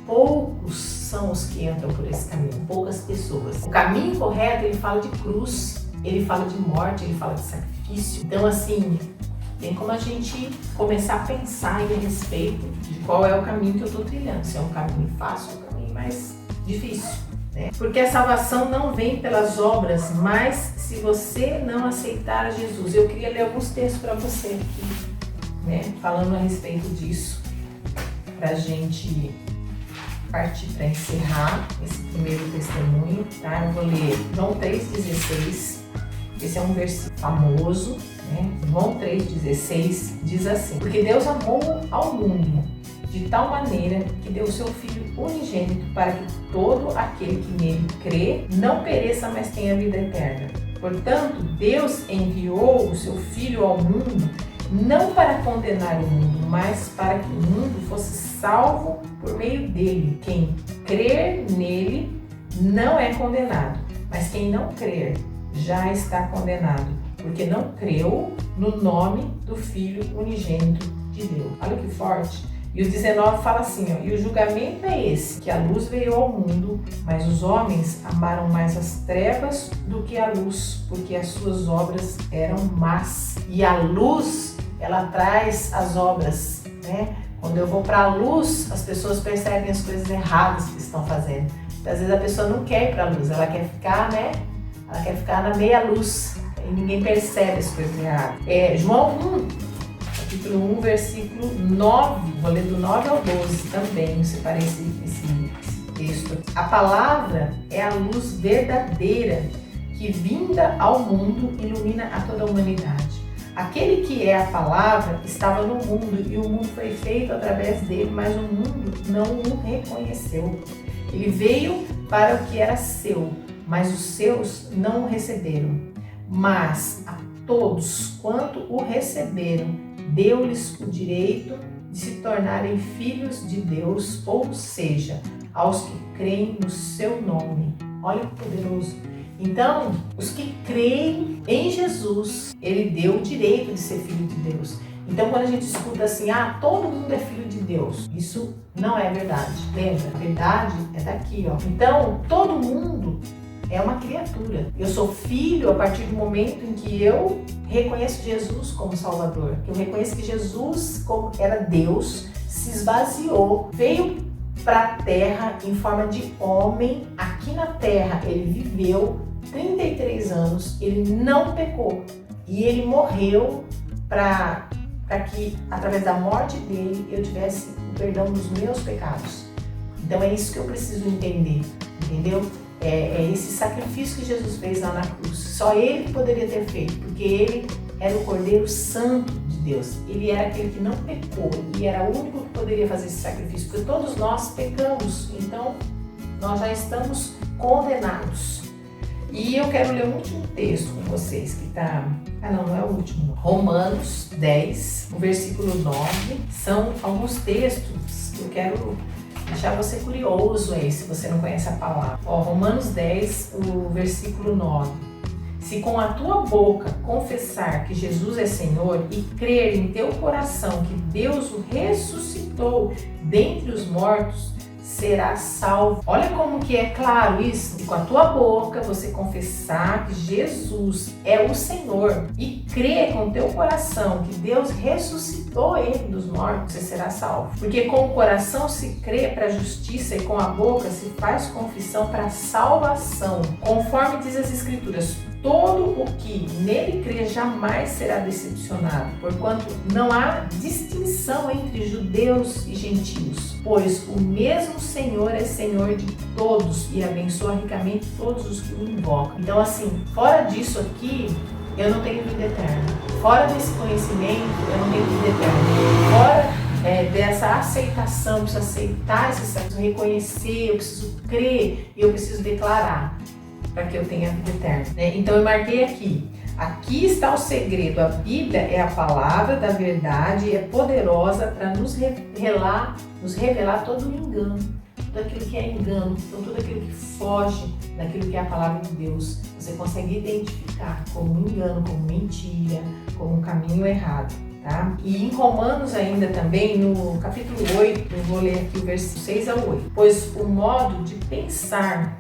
Speaker 1: poucos são os que entram por esse caminho, poucas pessoas. O caminho correto, ele fala de cruz, ele fala de morte, ele fala de sacrifício. Então, assim, tem como a gente começar a pensar a respeito de qual é o caminho que eu estou trilhando. Se é um caminho fácil ou um caminho mais difícil, né? Porque a salvação não vem pelas obras, mas se você não aceitar Jesus. Eu queria ler alguns textos para você aqui, né? Falando a respeito disso, para a gente partir para encerrar esse primeiro testemunho, tá? Eu vou ler João 3,16. Esse é um versículo famoso, né? João 3,16 diz assim: porque Deus amou ao mundo de tal maneira que deu o seu Filho unigênito para que todo aquele que nele crê não pereça, mas tenha vida eterna. Portanto, Deus enviou o seu Filho ao mundo não para condenar o mundo, mas para que o mundo fosse salvo por meio dele. Quem crer nele não é condenado, mas quem não crer já está condenado, porque não creu no nome do Filho unigênito de Deus. Olha que forte. E o 19 fala assim, e o julgamento é esse, que a luz veio ao mundo, mas os homens amaram mais as trevas do que a luz, porque as suas obras eram más. E a luz, ela traz as obras, né? Quando eu vou para a luz, as pessoas percebem as coisas erradas que estão fazendo. Então, às vezes a pessoa não quer ir para a luz, ela quer ficar, né? Ela quer ficar na meia luz e ninguém percebe as coisas erradas. João 1, capítulo 1, versículo 9, vou ler do 9 ao 12 também, separei esse texto. A palavra é a luz verdadeira que, vinda ao mundo, ilumina a toda a humanidade. Aquele que é a palavra estava no mundo e o mundo foi feito através dele, mas o mundo não o reconheceu. Ele veio para o que era seu, mas os seus não o receberam. Mas a todos quanto o receberam, deu-lhes o direito de se tornarem filhos de Deus, ou seja, aos que creem no seu nome. Olha que poderoso. Então, os que creem em Jesus, ele deu o direito de ser filho de Deus. Então, quando a gente escuta assim, todo mundo é filho de Deus, isso não é verdade. Lembra? A verdade é daqui, ó. Então, todo mundo é uma criatura. Eu sou filho a partir do momento em que eu reconheço Jesus como Salvador. Que eu reconheço que Jesus, como era Deus, se esvaziou, veio para a terra em forma de homem. Aqui na terra ele viveu 33 anos, ele não pecou. E ele morreu para que, através da morte dele, eu tivesse o perdão dos meus pecados. Então é isso que eu preciso entender, entendeu? É esse sacrifício que Jesus fez lá na cruz. Só ele poderia ter feito, porque ele era o Cordeiro Santo de Deus. Ele era aquele que não pecou e era o único que poderia fazer esse sacrifício, porque todos nós pecamos, então nós já estamos condenados. E eu quero ler o último texto com vocês, que está... não é o último. Romanos 10, o versículo 9. São alguns textos que eu quero deixar você curioso aí, se você não conhece a palavra. Romanos 10, o versículo 9. Se com a tua boca confessar que Jesus é Senhor e crer em teu coração que Deus o ressuscitou dentre os mortos, será salvo. Olha como que é claro isso. E com a tua boca você confessar que Jesus é o Senhor e crer com o teu coração que Deus ressuscitou ele dos mortos, você será salvo. Porque com o coração se crê para a justiça e com a boca se faz confissão para a salvação. Conforme diz as Escrituras, todo o que nele crê jamais será decepcionado, porquanto não há distinção entre judeus e gentios, pois o mesmo Senhor é Senhor de todos e abençoa ricamente todos os que o invocam. Então assim, fora disso aqui, eu não tenho vida eterna. Fora desse conhecimento, eu não tenho vida eterna. Fora dessa aceitação, eu preciso aceitar esse certo, eu preciso reconhecer, eu preciso crer e eu preciso declarar para que eu tenha vida eterna. Então eu marquei aqui. Aqui está o segredo. A Bíblia é a palavra da verdade e é poderosa para nos revelar todo o engano, tudo aquilo que é engano, então tudo aquilo que foge daquilo que é a palavra de Deus. Você consegue identificar como engano, como mentira, como um caminho errado. Tá? E em Romanos ainda também, no capítulo 8, eu vou ler aqui o versículo 6 ao 8. Pois o modo de pensar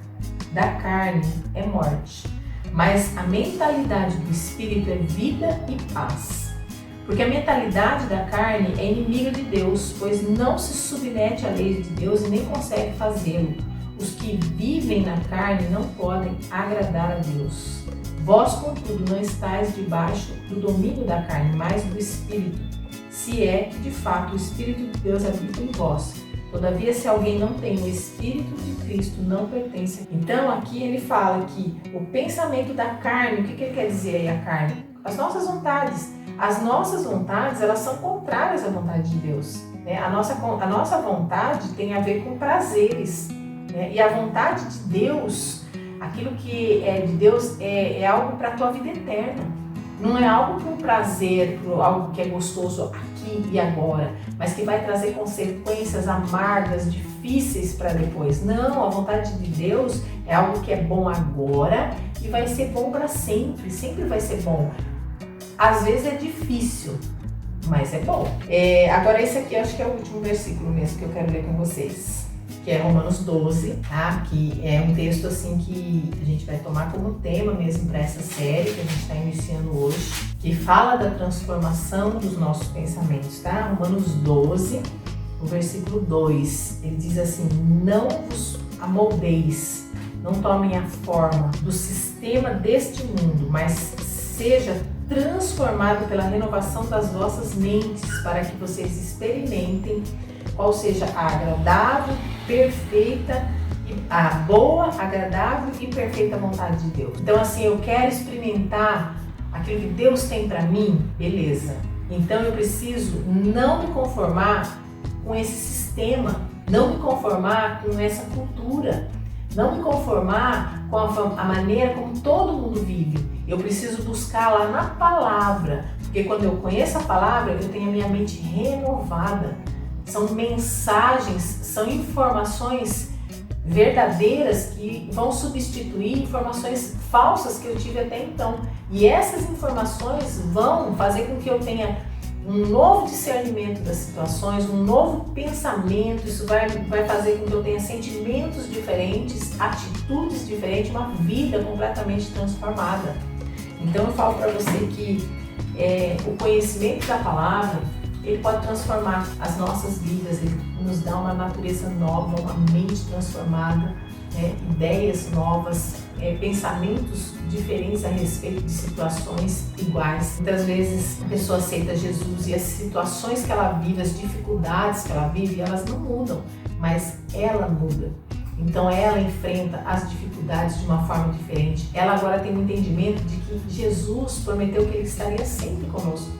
Speaker 1: da carne é morte, mas a mentalidade do Espírito é vida e paz. Porque a mentalidade da carne é inimiga de Deus, pois não se submete à lei de Deus e nem consegue fazê-lo. Os que vivem na carne não podem agradar a Deus. Vós, contudo, não estáis debaixo do domínio da carne, mas do Espírito, se é que, de fato, o Espírito de Deus habita em vós. Todavia, se alguém não tem o Espírito de Cristo, não pertence a Cristo. Então, aqui ele fala que o pensamento da carne, o que ele quer dizer aí a carne? As nossas vontades. As nossas vontades, elas são contrárias à vontade de Deus. Né? A nossa vontade tem a ver com prazeres. Né? E a vontade de Deus, aquilo que é de Deus, é algo para a tua vida eterna. Não é algo por prazer, por algo que é gostoso aqui e agora, mas que vai trazer consequências amargas, difíceis para depois. Não, a vontade de Deus é algo que é bom agora e vai ser bom para sempre, sempre vai ser bom. Às vezes é difícil, mas é bom. Agora esse aqui eu acho que é o último versículo mesmo que eu quero ler com vocês, que é Romanos 12, tá? Que é um texto assim que a gente vai tomar como tema mesmo para essa série que a gente está iniciando hoje, que fala da transformação dos nossos pensamentos, tá? Romanos 12, o versículo 2, ele diz assim: não vos amoldeis, não tomem a forma do sistema deste mundo, mas seja transformado pela renovação das vossas mentes, para que vocês experimentem qual seja a agradável, perfeita, a boa, agradável e perfeita vontade de Deus. Então assim, eu quero experimentar aquilo que Deus tem para mim, beleza. Então eu preciso não me conformar com esse sistema, não me conformar com essa cultura, não me conformar com a maneira como todo mundo vive. Eu preciso buscar lá na palavra, porque quando eu conheço a palavra, eu tenho a minha mente renovada. São mensagens, são informações verdadeiras que vão substituir informações falsas que eu tive até então. E essas informações vão fazer com que eu tenha um novo discernimento das situações, um novo pensamento. Isso vai fazer com que eu tenha sentimentos diferentes, atitudes diferentes, uma vida completamente transformada. Então eu falo para você que o conhecimento da palavra, ele pode transformar as nossas vidas, ele nos dá uma natureza nova, uma mente transformada, ideias novas, pensamentos diferentes a respeito de situações iguais. Muitas vezes a pessoa aceita Jesus e as situações que ela vive, as dificuldades que ela vive, elas não mudam, mas ela muda. Então ela enfrenta as dificuldades de uma forma diferente. Ela agora tem um entendimento de que Jesus prometeu que ele estaria sempre conosco.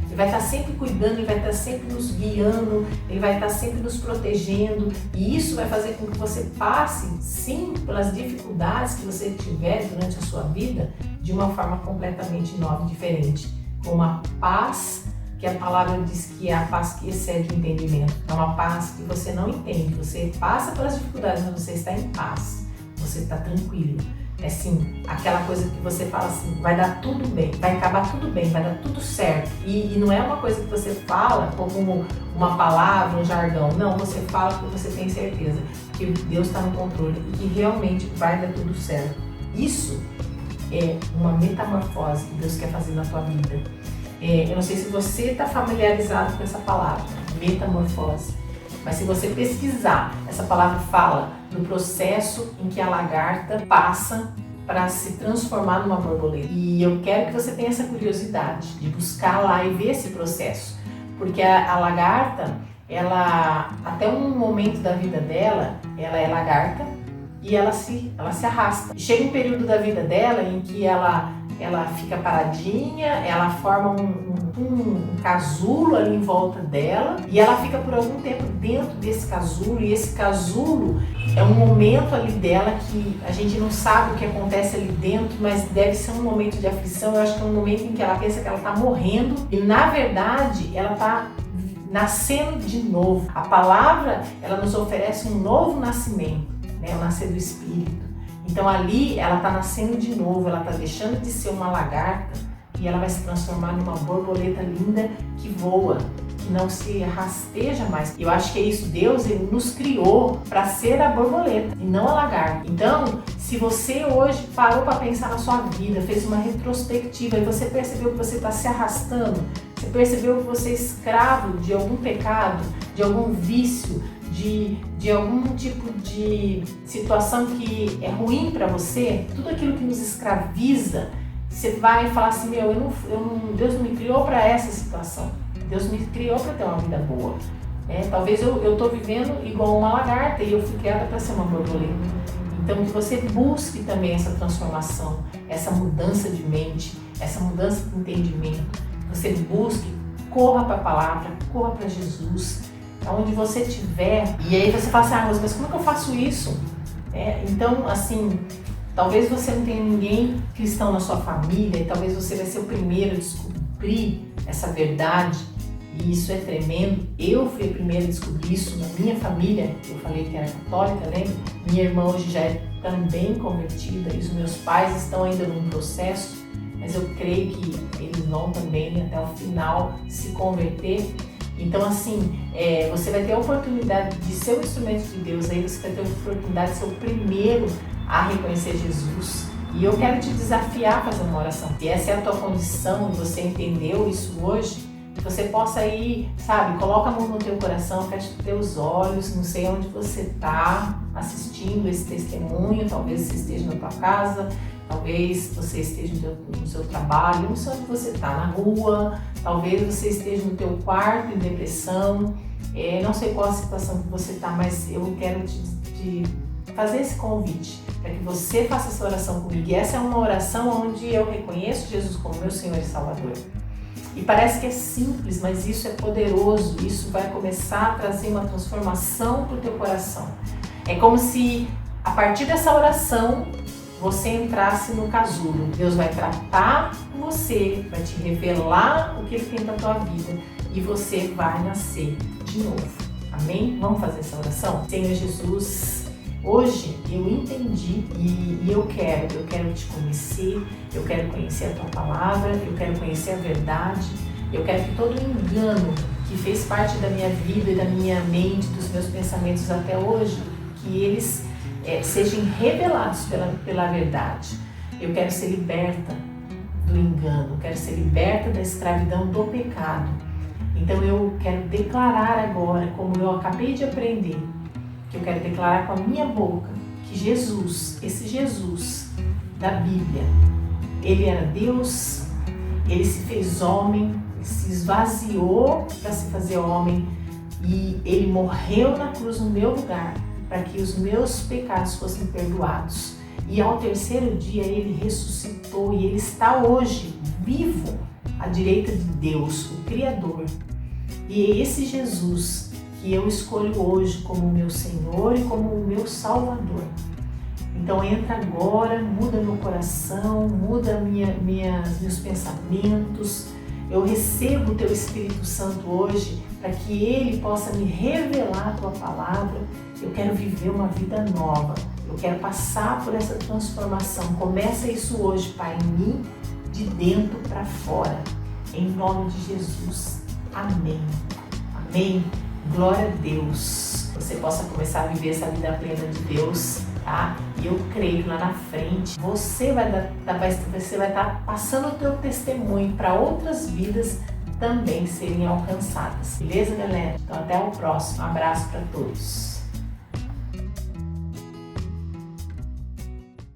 Speaker 1: Ele vai estar sempre cuidando, ele vai estar sempre nos guiando, ele vai estar sempre nos protegendo. E isso vai fazer com que você passe, sim, pelas dificuldades que você tiver durante a sua vida de uma forma completamente nova e diferente. Com uma paz que a palavra diz que é a paz que excede o entendimento. É uma paz que você não entende. Você passa pelas dificuldades, mas você está em paz. Você está tranquilo. Assim, aquela coisa que você fala assim, vai dar tudo bem, vai acabar tudo bem, vai dar tudo certo. E não é uma coisa que você fala como uma palavra, um jargão. Não, você fala porque você tem certeza que Deus está no controle e que realmente vai dar tudo certo. Isso é uma metamorfose que Deus quer fazer na tua vida. Eu não sei se você está familiarizado com essa palavra, metamorfose. Mas se você pesquisar, essa palavra fala do processo em que a lagarta passa para se transformar numa borboleta. E eu quero que você tenha essa curiosidade de buscar lá e ver esse processo. Porque a lagarta, ela, até um momento da vida dela, ela é lagarta e ela se arrasta. Chega um período da vida dela em que ela fica paradinha, ela forma um casulo ali em volta dela e ela fica por algum tempo dentro desse casulo, e esse casulo é um momento ali dela que a gente não sabe o que acontece ali dentro, mas deve ser um momento de aflição. Eu acho que é um momento em que ela pensa que ela está morrendo e na verdade ela está nascendo de novo. A palavra, ela nos oferece um novo nascimento, né? O nascer do Espírito. Então ali ela está nascendo de novo, ela está deixando de ser uma lagarta e ela vai se transformar numa borboleta linda que voa, que não se rasteja mais. Eu acho que é isso, Deus, ele nos criou para ser a borboleta e não a lagarta. Então, se você hoje parou para pensar na sua vida, fez uma retrospectiva e você percebeu que você está se arrastando, você percebeu que você é escravo de algum pecado, de algum vício, de algum tipo de situação que é ruim para você, tudo aquilo que nos escraviza, você vai falar assim, Deus não me criou para essa situação, Deus me criou para ter uma vida boa. Talvez eu estou vivendo igual uma lagarta e eu fui criada para ser uma borboleta. Então que você busque também essa transformação, essa mudança de mente, essa mudança de entendimento. Você busque, corra para a palavra, corra para Jesus, onde você estiver. E aí você fala assim, mas como é que eu faço isso? Então, assim, talvez você não tenha ninguém cristão na sua família e talvez você vai ser o primeiro a descobrir essa verdade. E isso é tremendo. Eu fui a primeira a descobrir isso na minha família. Eu falei que era católica, lembra? Minha irmã hoje já é também convertida e os meus pais estão ainda num processo, mas eu creio que eles vão também até o final se converter. Então, assim, você vai ter a oportunidade de ser o instrumento de Deus, aí você vai ter a oportunidade de ser o primeiro a reconhecer Jesus. E eu quero te desafiar a fazer uma oração. E essa é a tua condição, e você entendeu isso hoje, que você possa ir, sabe, coloca a mão no teu coração, fecha os teus olhos, não sei onde você está assistindo esse testemunho, talvez você esteja na tua casa, talvez você esteja no seu trabalho, não sei onde você está, na rua, talvez você esteja no teu quarto em depressão, não sei qual a situação que você está, mas eu quero te fazer esse convite para que você faça essa oração comigo. E essa é uma oração onde eu reconheço Jesus como meu Senhor e Salvador. E parece que é simples, mas isso é poderoso, isso vai começar a trazer uma transformação para o teu coração. É como se a partir dessa oração você entrasse no casulo. Deus vai tratar com você, vai te revelar o que Ele tem para a tua vida e você vai nascer de novo. Amém? Vamos fazer essa oração? Senhor Jesus, hoje eu entendi e eu quero te conhecer, eu quero conhecer a tua palavra, eu quero conhecer a verdade, eu quero que todo engano que fez parte da minha vida e da minha mente, dos meus pensamentos até hoje, que eles sejam revelados pela verdade. Eu quero ser liberta do engano, quero ser liberta da escravidão do pecado. Então eu quero declarar agora, como eu acabei de aprender, que eu quero declarar com a minha boca que Jesus, esse Jesus da Bíblia, Ele era Deus, Ele se fez homem, Ele se esvaziou para se fazer homem e Ele morreu na cruz no meu lugar, para que os meus pecados fossem perdoados. E ao terceiro dia Ele ressuscitou e Ele está hoje vivo à direita de Deus, o Criador. E é esse Jesus que eu escolho hoje como meu Senhor e como o meu Salvador. Então entra agora, muda meu coração, muda meus pensamentos. Eu recebo o Teu Espírito Santo hoje para que Ele possa me revelar a Tua palavra. Eu quero viver uma vida nova. Eu quero passar por essa transformação. Começa isso hoje, Pai, em mim, de dentro para fora. Em nome de Jesus. Amém. Amém. Glória a Deus. Você possa começar a viver essa vida plena de Deus, tá? E eu creio que lá na frente você vai estar passando o teu testemunho para outras vidas também serem alcançadas. Beleza, galera? Então até o próximo. Um abraço para todos.